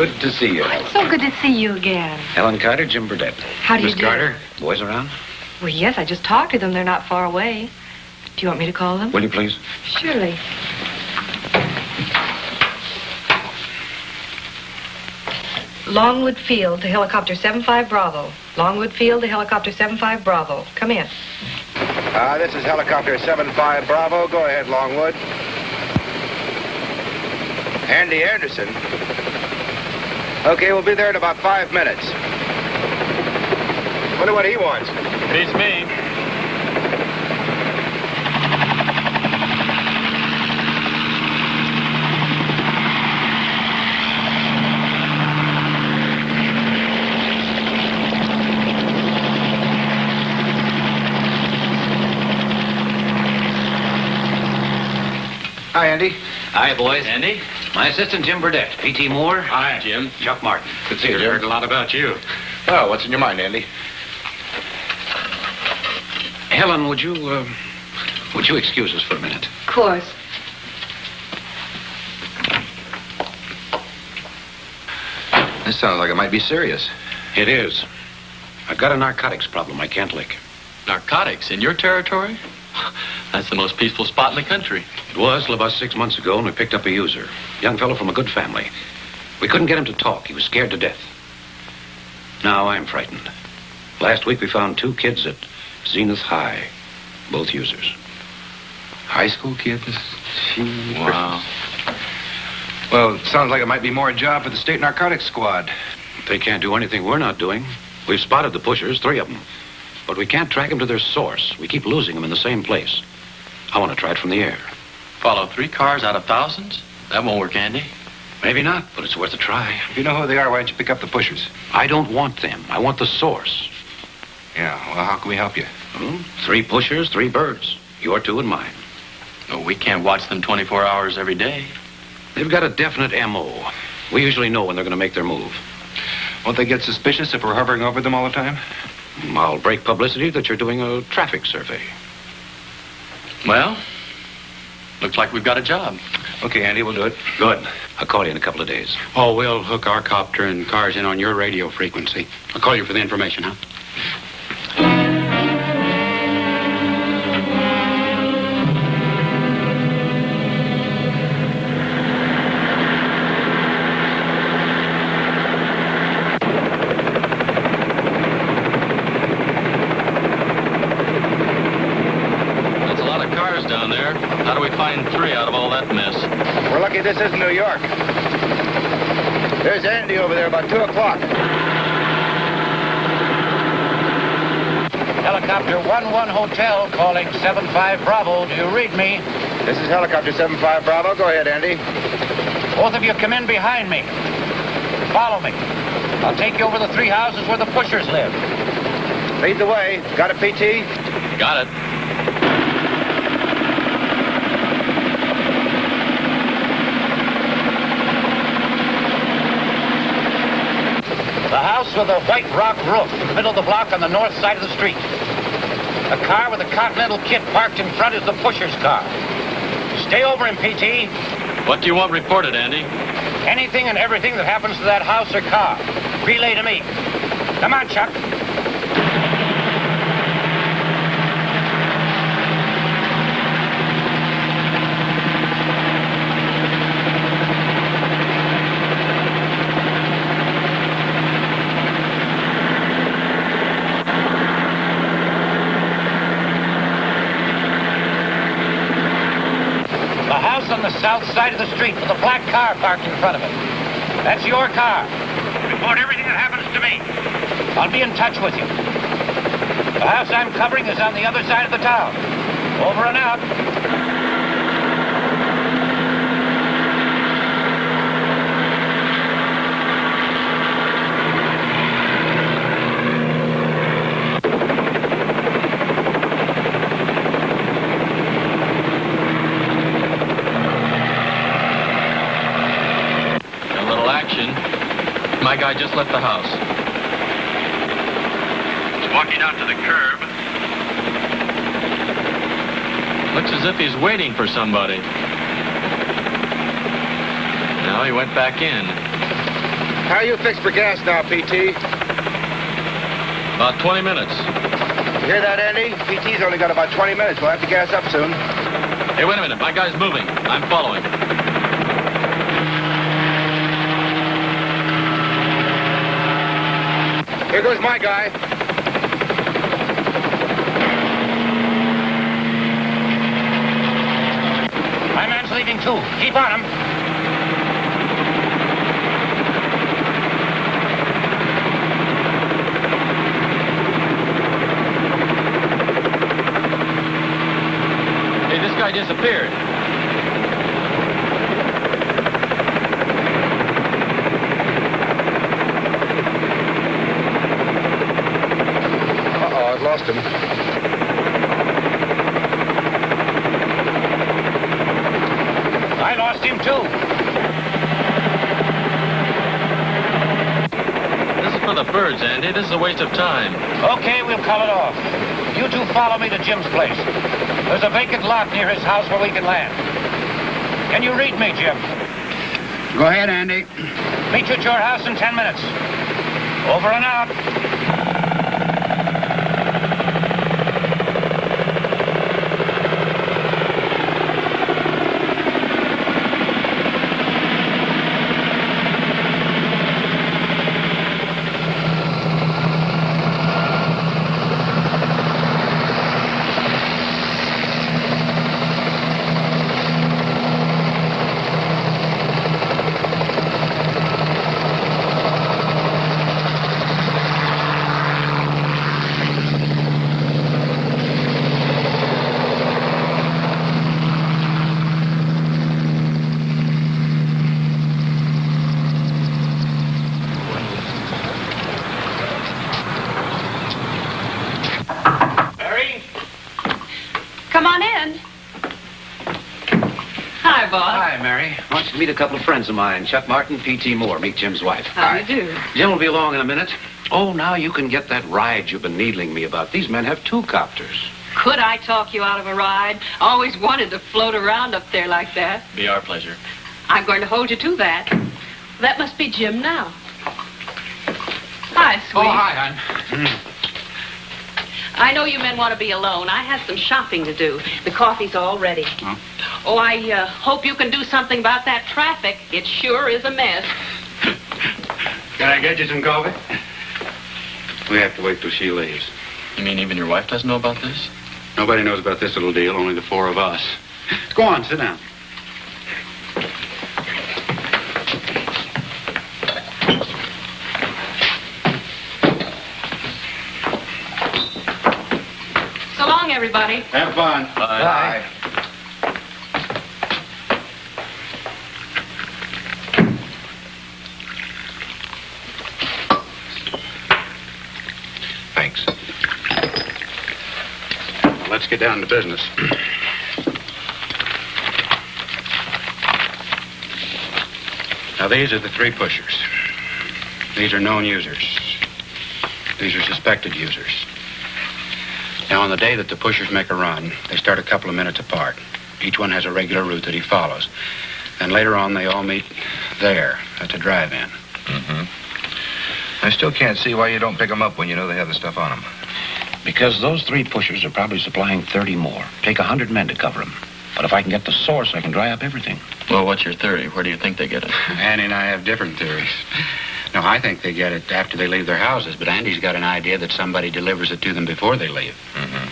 Good to see you. Oh, it's so good to see you again. Helen Carter, Jim Burdett. How do you do? Miss Carter, boys around? Well, yes, I just talked to them. They're not far away. Do you want me to call them? Will you please? Surely. Longwood Field to helicopter 75 Bravo. Longwood Field to helicopter 75 Bravo. Come in. This is helicopter 75 Bravo. Go ahead, Longwood. Andy Anderson. Okay, we'll be there in about 5 minutes. Wonder what he wants. Beats me. Hi, Andy. Hi, boys. Andy? My assistant, Jim Burdett. P.T. Moore. Hi, Jim. Chuck Martin. Good to see you, I've Jim. heard a lot about you. Well, what's in your mind, Andy? Helen, would you excuse us for a minute? Of course. This sounds like it might be serious. It is. I've got a narcotics problem I can't lick. Narcotics in your territory? That's the most peaceful spot in the country. It was till about 6 months ago, and we picked up a user. Young fellow from a good family. We couldn't get him to talk. He was scared to death. Now I'm frightened. Last week we found 2 kids at Zenith High, both users. High school kids? Wow. Well, it sounds like it might be more a job for the State Narcotics Squad. They can't do anything we're not doing. We've spotted the pushers, 3 of them. But we can't track them to their source. We keep losing them in the same place. I want to try it from the air. Follow 3 cars out of thousands? That won't work, Andy. Maybe not, but it's worth a try. If you know who they are, why don't you pick up the pushers? I don't want them. I want the source. Yeah, well, how can we help you? 3 pushers, 3 birds. Your 2 and mine. No, we can't watch them 24 hours every day. They've got a definite M.O. We usually know when they're going to make their move. Won't they get suspicious if we're hovering over them all the time? I'll break publicity that you're doing a traffic survey. Well, looks like we've got a job. Okay, Andy, we'll do it. Good. I'll call you in a couple of days. Oh, we'll hook our copter and cars in on your radio frequency. I'll call you for the information, huh? There's a lot of cars down there. How do we find 3 out of all that mess? We're lucky this isn't New York. There's Andy over there about 2 o'clock. Helicopter 11 Hotel calling 75 Bravo. Do you read me? This is helicopter 75 Bravo. Go ahead, Andy. Both of you come in behind me. Follow me. I'll take you over the 3 houses where the pushers live. Lead the way. Got it, PT? Got it. The house with a white rock roof in the middle of the block on the north side of the street. A car with a Continental kit parked in front is the pusher's car. Stay over him, PT. What do you want reported, Andy? Anything and everything that happens to that house or car. Relay to me. Come on, Chuck. On the south side of the street with a black car parked in front of it. That's your car. Report everything that happens to me. I'll be in touch with you. The house I'm covering is on the other side of the town. Over and out. My guy just left the house. He's walking out to the curb. Looks as if he's waiting for somebody. Now he went back in. How you fixed for gas now, PT? About 20 minutes. You hear that, Andy? PT's only got about 20 minutes. We'll have to gas up soon. Hey, wait a minute. My guy's moving. I'm following. Here goes my guy. My man's leaving too. Keep on him. Hey, this guy disappeared. Uh-oh, I've lost him. I lost him too. This is for the birds, Andy. This is a waste of time. Okay, we'll call it off. You two follow me to Jim's place. There's a vacant lot near his house where we can land. Can you read me, Jim? Go ahead, Andy. Meet you at your house in 10 minutes. Over and out. Come on in. Hi, Bob. Hi, Mary. I want you to meet a couple of friends of mine. Chuck Martin, P.T. Moore. Meet Jim's wife. How do you do? Jim will be along in a minute. Oh, now you can get that ride you've been needling me about. These men have 2 copters. Could I talk you out of a ride? Always wanted to float around up there like that. Be our pleasure. I'm going to hold you to that. That must be Jim now. Hi, sweet. Oh, hi, hon. I know you men want to be alone. I have some shopping to do. The coffee's all ready. Oh. Oh, I hope you can do something about that traffic. It sure is a mess. Can I get you some coffee? We have to wait till she leaves. You mean even your wife doesn't know about this? Nobody knows about this little deal, only the 4 of us. Go on, sit down. So long, everybody. Have fun. Bye. Thanks. Let's get down to business. Now, these are the 3 pushers. These are known users. These are suspected users. Now, on the day that the pushers make a run, they start a couple of minutes apart. Each one has a regular route that he follows. And later on, they all meet there at the drive-in. Mm-hmm. I still can't see why you don't pick them up when you know they have the stuff on them. Because those 3 pushers are probably supplying 30 more. Take 100 men to cover them. But if I can get the source, I can dry up everything. Well, what's your theory? Where do you think they get it? Andy and I have different theories. No, I think they get it after they leave their houses, but Andy's got an idea that somebody delivers it to them before they leave. Mm-hmm.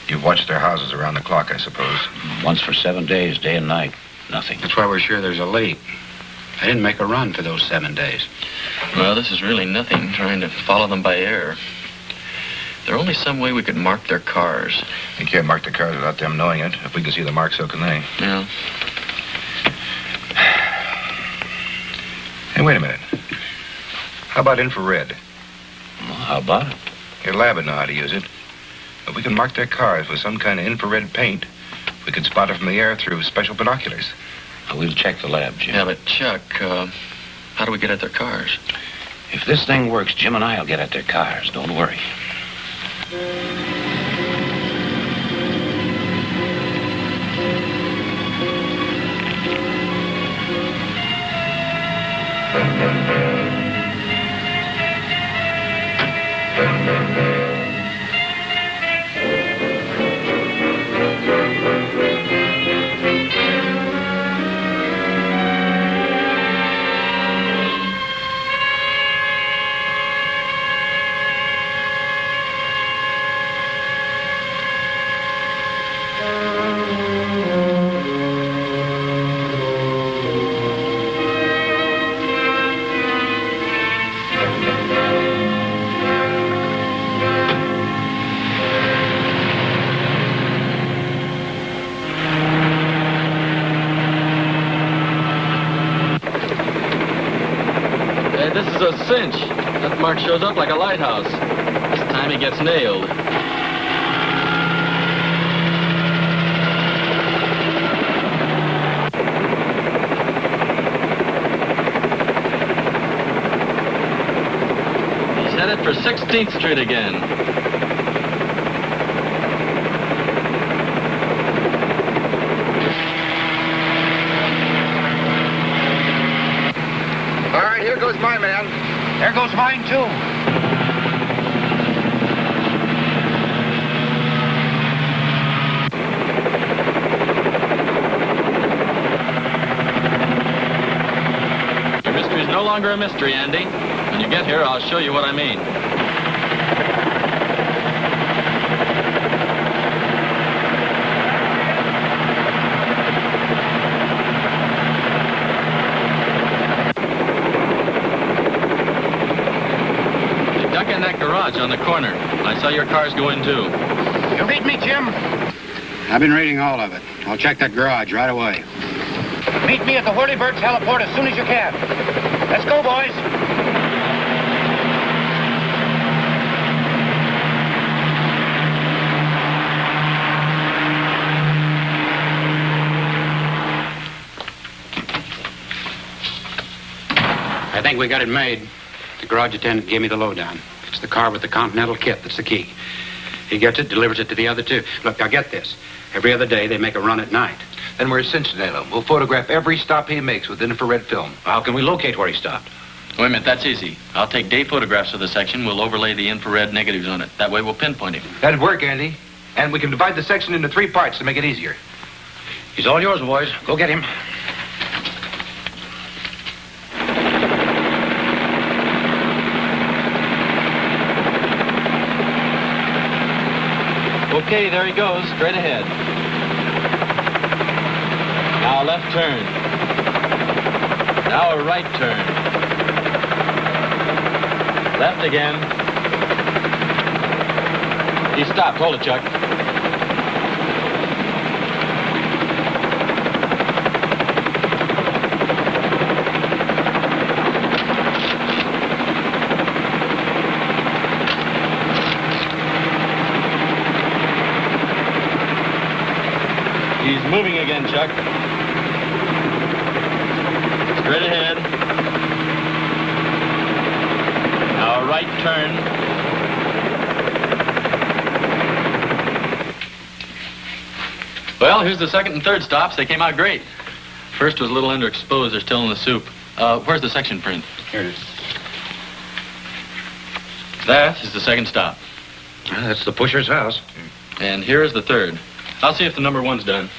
You've watched their houses around the clock, I suppose. Once for 7 days, day and night. Nothing. That's why we're sure there's a leak. They didn't make a run for those 7 days. Well, this is really nothing, trying to follow them by air. There's only some way we could mark their cars. You can't mark the cars without them knowing it. If we can see the mark, so can they. Yeah. Hey, wait a minute. How about infrared? Well, how about it? Your lab would know how to use it. If we can mark their cars with some kind of infrared paint, we could spot it from the air through special binoculars. We'll check the lab, Jim. Yeah, but Chuck, how do we get at their cars? If this thing works, Jim and I'll get at their cars. Don't worry. This is a cinch. That mark shows up like a lighthouse. This time he gets nailed. He's headed for 16th Street again. All right, here goes my man. There goes mine, too. Your mystery's no longer a mystery, Andy. When you get here, I'll show you what I mean. In that garage on the corner. I saw your cars go in, too. You read me, Jim? I've been reading all of it. I'll check that garage right away. Meet me at the Whirlybirds heliport as soon as you can. Let's go, boys. I think we got it made. The garage attendant gave me the lowdown. It's the car with the Continental kit that's the key. He gets it, delivers it to the other two. Look, now get this. Every other day, they make a run at night. Then we're cinched, Nalo. We'll photograph every stop he makes with infrared film. How can we locate where he stopped? Wait a minute, that's easy. I'll take day photographs of the section. We'll overlay the infrared negatives on it. That way we'll pinpoint him. That'd work, Andy. And we can divide the section into 3 parts to make it easier. He's all yours, boys. Go get him. Okay, there he goes, straight ahead. Now a left turn. Now a right turn. Left again. He stopped. Hold it, Chuck. He's moving again, Chuck. Straight ahead. Now a right turn. Well, here's the second and third stops. They came out great. First was a little underexposed. They're still in the soup. Where's the section print? Here it is. That is the second stop. That's the pusher's house. And here is the third. I'll see if the number one's done.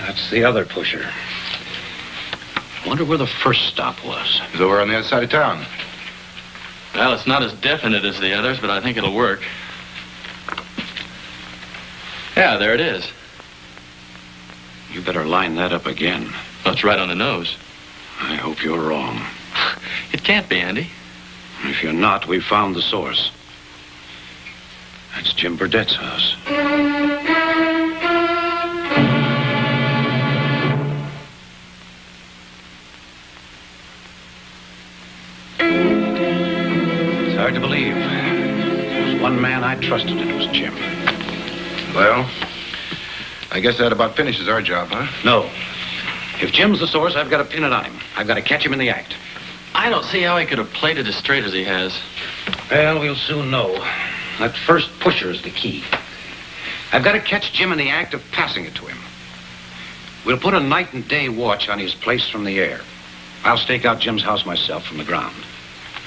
That's the other pusher. Wonder where the first stop was. It's over on the other side of town. Well, it's not as definite as the others, but I think it'll work. Yeah, there it is. You better line that up again. Oh, it's right on the nose. I hope you're wrong. It can't be, Andy. If you're not, we've found the source. That's Jim Burdett's house. It's hard to believe. There was one man I trusted, and it was Jim. Well, I guess that about finishes our job, huh? No. If Jim's the source, I've got to pin it on him. I've got to catch him in the act. I don't see how he could have played it as straight as he has. Well, we'll soon know. That first pusher is the key. I've got to catch Jim in the act of passing it to him. We'll put a night and day watch on his place from the air. I'll stake out Jim's house myself from the ground.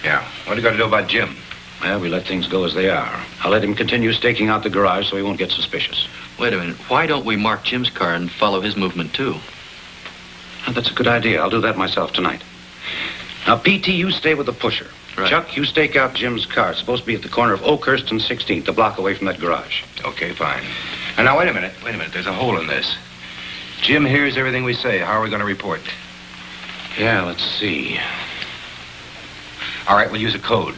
Yeah. What do you got to do about Jim? Well, we let things go as they are. I'll let him continue staking out the garage so he won't get suspicious. Wait a minute. Why don't we mark Jim's car and follow his movement, too? Oh, that's a good idea. I'll do that myself tonight. Now, P.T., you stay with the pusher. Right. Chuck, you stake out Jim's car. It's supposed to be at the corner of Oakhurst and 16th, a block away from that garage. Okay, fine. And now, wait a minute. There's a hole in this. Jim hears everything we say. How are we going to report? Yeah, let's see. All right, we'll use a code.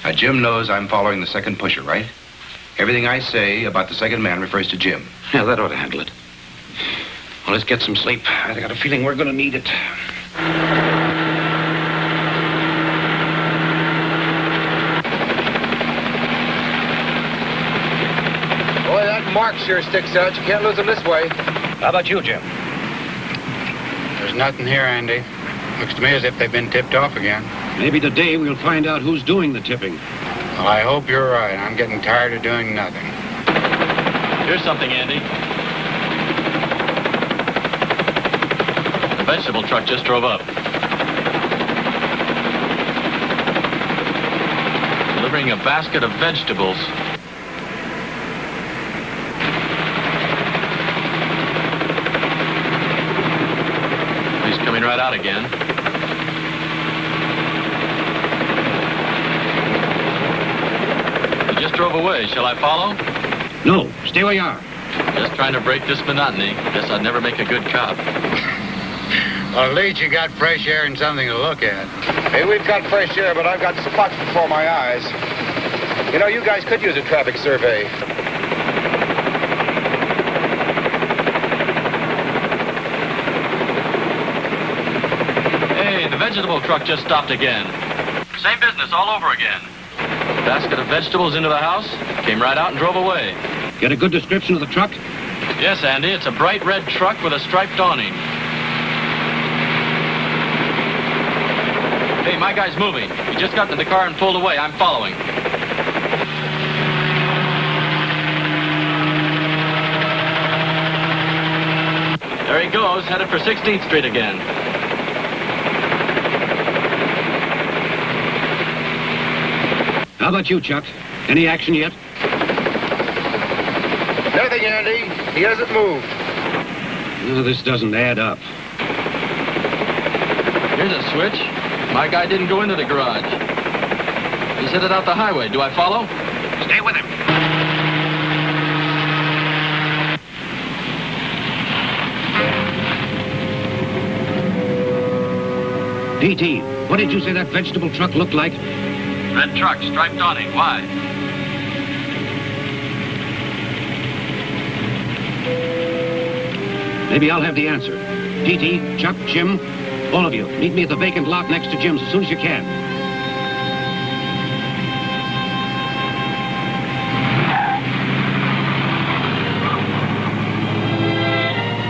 Now, Jim knows I'm following the second pusher, right? Everything I say about the second man refers to Jim. Yeah, that ought to handle it. Well, let's get some sleep. I got a feeling we're going to need it. Boy, that mark sure sticks out. You can't lose them this way. How about you, Jim? There's nothing here, Andy. Looks to me as if they've been tipped off again. Maybe today we'll find out who's doing the tipping. Well, I hope you're right. I'm getting tired of doing nothing. Here's something, Andy. The vegetable truck just drove up. Delivering a basket of vegetables. He's coming right out again. He just drove away. Shall I follow? No, stay where you are. Just trying to break this monotony. Guess I'd never make a good cop. Well, at least you got fresh air and something to look at. Hey, we've got fresh air, but I've got spots before my eyes. You know, you guys could use a traffic survey. Hey, the vegetable truck just stopped again. Same business all over again. Basket of vegetables into the house, came right out and drove away. Get a good description of the truck? Yes, Andy, it's a bright red truck with a striped awning. Hey, my guy's moving. He just got into the car and pulled away. I'm following. There he goes, headed for 16th Street again. How about you, Chuck? Any action yet? Nothing, Andy. He hasn't moved. No, this doesn't add up. Here's a switch. My guy didn't go into the garage. He's headed out the highway. Do I follow? Stay with him. P.T., what did you say that vegetable truck looked like? Red truck, striped awning. Why? Maybe I'll have the answer. P.T., Chuck, Jim, all of you, meet me at the vacant lot next to Jim's as soon as you can.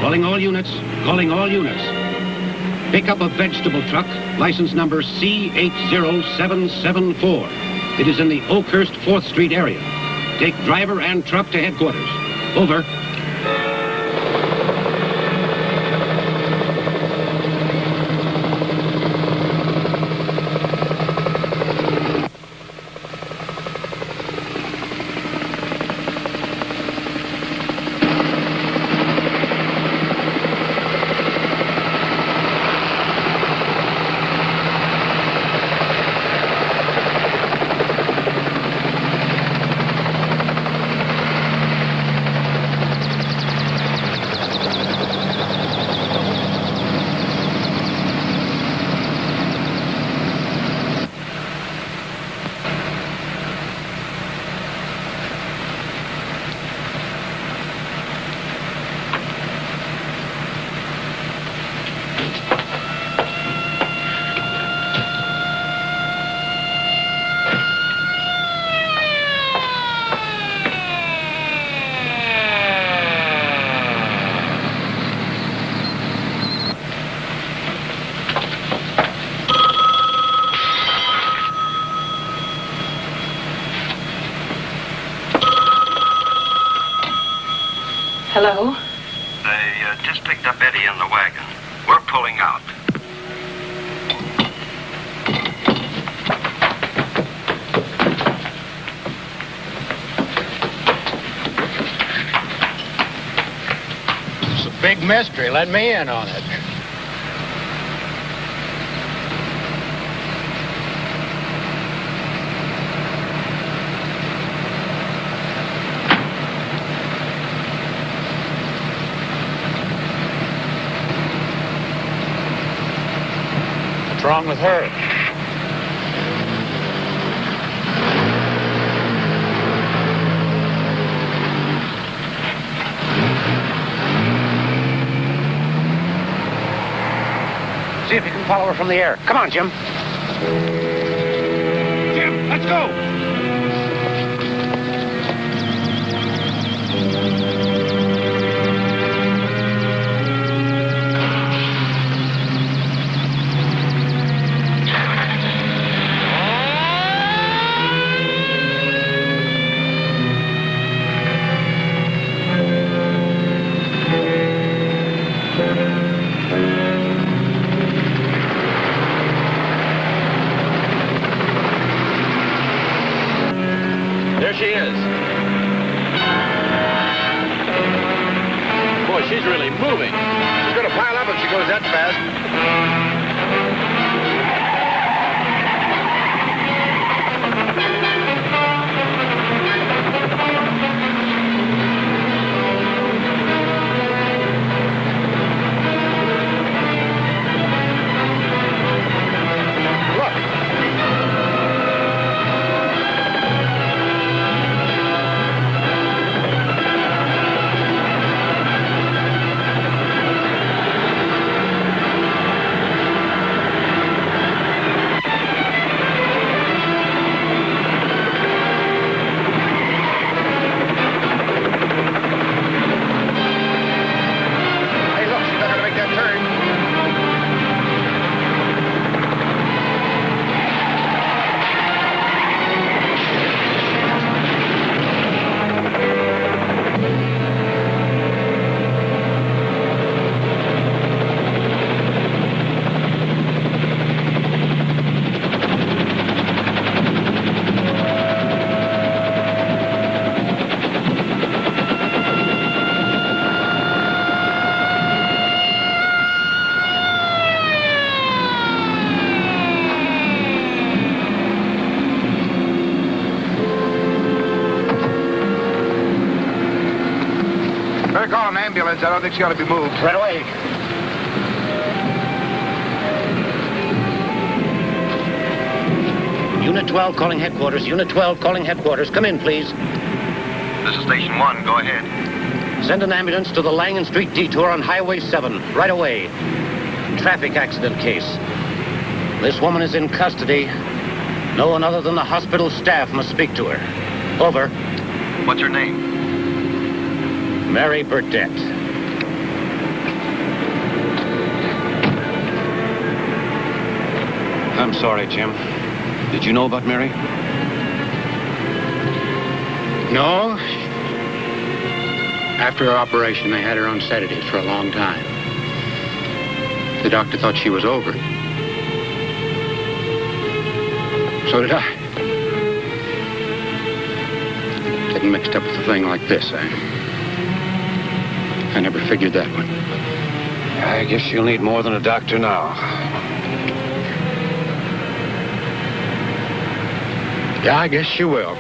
Calling all units. Calling all units. Pick up a vegetable truck, license number C80774. It is in the Oakhurst 4th Street area. Take driver and truck to headquarters. Over. Hello? They just picked up Eddie in the wagon. We're pulling out. Big mystery. Let me in on it. What's wrong with her? See if you can follow her from the air. Come on, Jim. Jim, let's go. There she is. Boy, she's really moving. She's going to pile up if she goes that fast. Better call an ambulance. I don't think she ought to be moved. Right away. Unit 12 calling headquarters. Unit 12 calling headquarters. Come in, please. This is Station 1. Go ahead. Send an ambulance to the Langan Street detour on Highway 7. Right away. Traffic accident case. This woman is in custody. No one other than the hospital staff must speak to her. Over. What's her name? Mary Burdett. I'm sorry, Jim. Did you know about Mary? No. After her operation, they had her on sedatives for a long time. The doctor thought she was over it. So did I. Getting mixed up with a thing like this, I never figured that one. I guess you'll need more than a doctor now. Yeah, I guess you will.